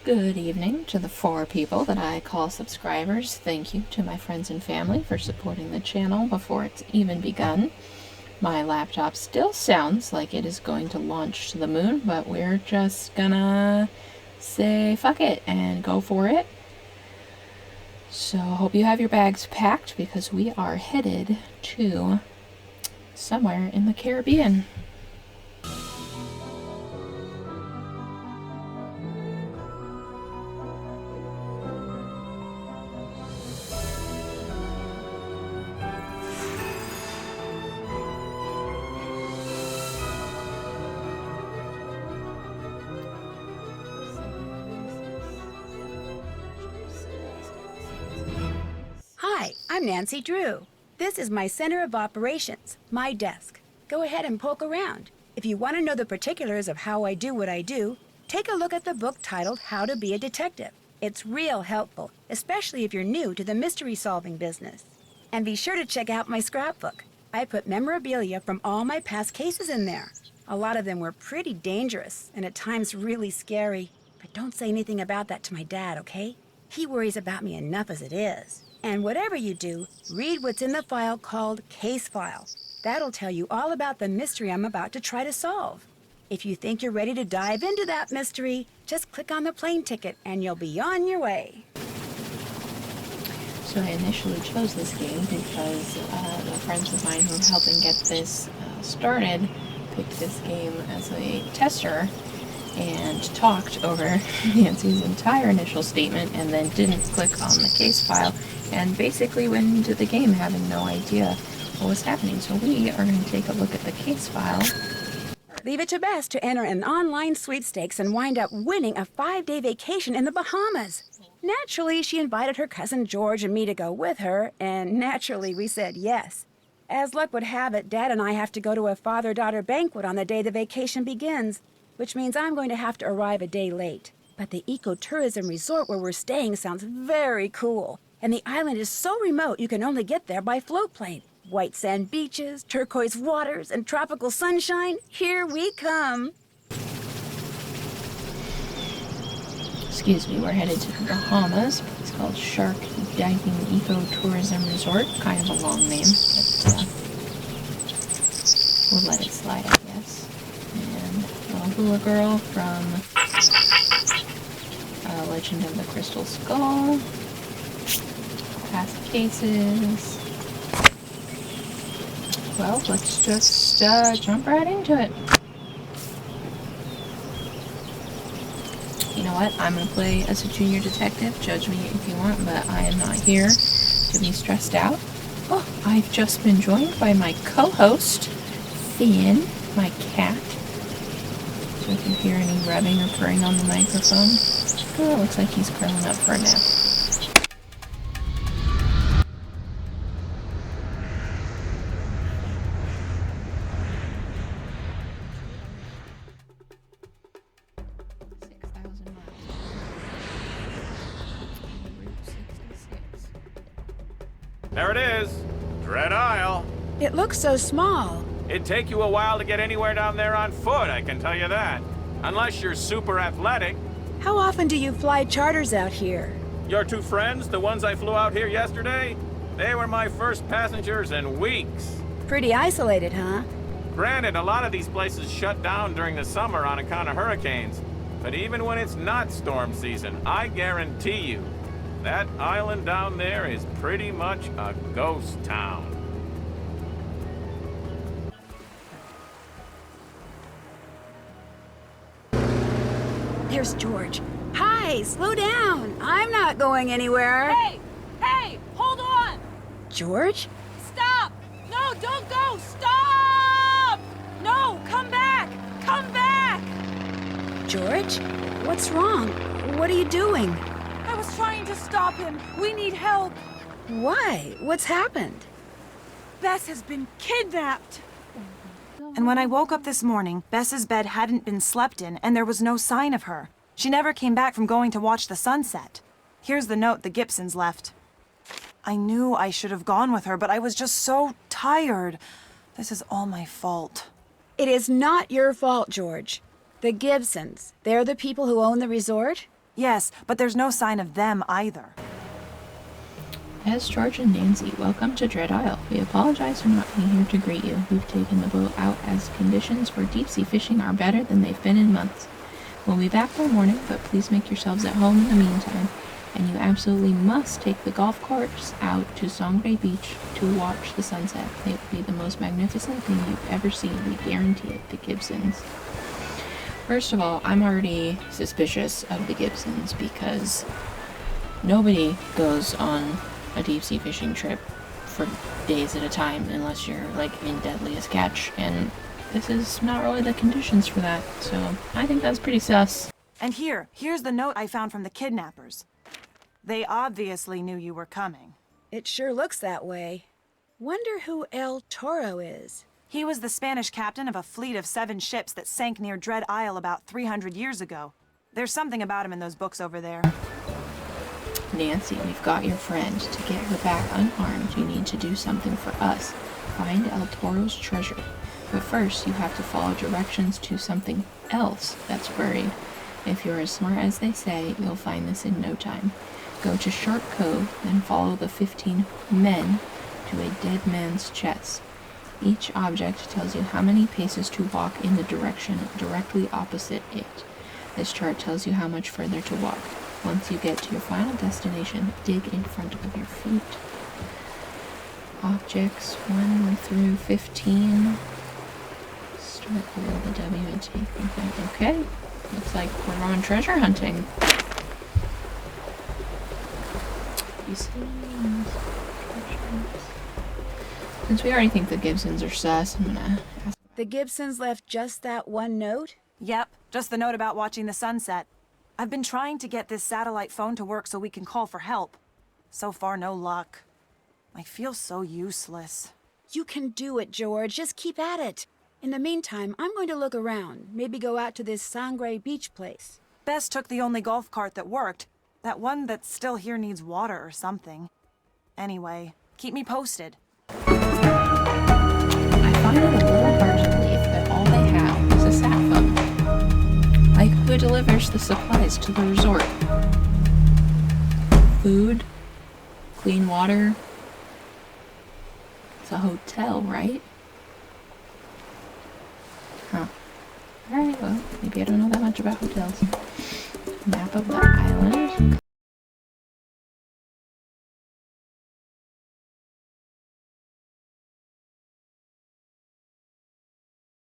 Good evening to the 4 people that I call subscribers. Thank you to my friends and family for supporting the channel before it's even begun. My laptop still sounds like it is going to launch to the moon, but we're just gonna say fuck it and go for it. So I hope you have your bags packed because we are headed to somewhere in the Caribbean. Hi, I'm Nancy Drew. This is my Center of Operations, my desk. Go ahead and poke around. If you want to know the particulars of how I do what I do, take a look at the book titled How to Be a Detective. It's real helpful, especially if you're new to the mystery-solving business. And be sure to check out my scrapbook. I put memorabilia from all my past cases in there. A lot of them were pretty dangerous and at times really scary. But don't say anything about that to my dad, okay? He worries about me enough as it is. And whatever you do, read what's in the file called Case File. That'll tell you all about the mystery I'm about to try to solve. If you think you're ready to dive into that mystery, just click on the plane ticket and you'll be on your way. So I initially chose this game because the friends of mine who were helping get this started picked this game as a tester and talked over Nancy's entire initial statement and then didn't click on the case file and basically went into the game having no idea what was happening. So we are going to take a look at the case file. Leave it to Bess to enter an online sweepstakes and wind up winning a 5-day vacation in the Bahamas. Naturally, she invited her cousin George and me to go with her, and naturally we said yes. As luck would have it, Dad and I have to go to a father-daughter banquet on the day the vacation begins, which means I'm going to have to arrive a day late. But the ecotourism resort where we're staying sounds very cool, and the island is so remote you can only get there by float plane. White sand beaches, turquoise waters, and tropical sunshine. Here we come. We're headed to the Bahamas. It's called Shark Diving Ecotourism Resort. Kind of a long name, but we'll let it slide, I guess. And a hula girl from Legend of the Crystal Skull. Past cases. Well, let's just jump right into it. You know what? I'm going to play as a junior detective. Judge me if you want, but I am not here to be stressed out. Oh, I've just been joined by my co-host, Finn, my cat. So if you hear any rubbing or purring on the microphone, oh, it looks like he's curling up for a nap. There it is. Dread Isle. It looks so small. It'd take you a while to get anywhere down there on foot, I can tell you that. Unless you're super athletic. How often do you fly charters out here? Your 2 friends, the ones I flew out here yesterday, they were my first passengers in weeks. Pretty isolated, huh? Granted, a lot of these places shut down during the summer on account of hurricanes. But even when it's not storm season, I guarantee you, that island down there is pretty much a ghost town. There's George. Hi, slow down. I'm not going anywhere. Hey, hold on. George? Stop. No, don't go. Stop. No, come back. Come back. George? What's wrong? What are you doing? I was trying to stop him. We need help. Why? What's happened? Bess has been kidnapped. And when I woke up this morning, Bess's bed hadn't been slept in, and there was no sign of her. She never came back from going to watch the sunset. Here's the note the Gibsons left. I knew I should have gone with her, but I was just so tired. This is all my fault. It is not your fault, George. The Gibsons, they're the people who own the resort? Yes, but there's no sign of them either. As George and Nancy, welcome to Dread Isle. We apologize for not being here to greet you. We've taken the boat out as conditions for deep-sea fishing are better than they've been in months. We'll be back by morning, but please make yourselves at home in the meantime. And you absolutely must take the golf carts out to Sangre Beach to watch the sunset. It will be the most magnificent thing you've ever seen. We guarantee it, the Gibsons. First of all, I'm already suspicious of the Gibsons because nobody goes on a deep-sea fishing trip for days at a time unless you're like in deadliest catch, and this is not really the conditions for that, so I think that's pretty sus. And here's the note I found from the kidnappers. They obviously knew you were coming. It sure looks that way. Wonder who El Toro is. He was the Spanish captain of a fleet of 7 ships that sank near Dread Isle about 300 years ago. There's something about him in those books over there. Nancy, we've got your friend. To get her back unharmed, you need to do something for us. Find El Toro's treasure. But first, you have to follow directions to something else that's buried. If you're as smart as they say, you'll find this in no time. Go to Shark Cove, then follow the 15 men to a dead man's chest. Each object tells you how many paces to walk in the direction directly opposite it. This chart tells you how much further to walk. Once you get to your final destination, dig in front of your feet. Objects 1 through 15. Start below the W and take them back. Okay, looks like we're on treasure hunting. Since we already think the Gibsons are sus, I'm gonna ask. The Gibsons left just that one note? Yep, just the note about watching the sunset. I've been trying to get this satellite phone to work so we can call for help. So far, no luck. I feel so useless. You can do it, George. Just keep at it. In the meantime, I'm going to look around. Maybe go out to this Sangre Beach place. Bess took the only golf cart that worked. That one that's still here needs water or something. Anyway, keep me posted. I find it a little hard to believe that all they have is a sat phone. Like, who delivers the supplies to the resort? Food? Clean water? It's a hotel, right? Huh. Alright, well, maybe I don't know that much about hotels. Map of the island.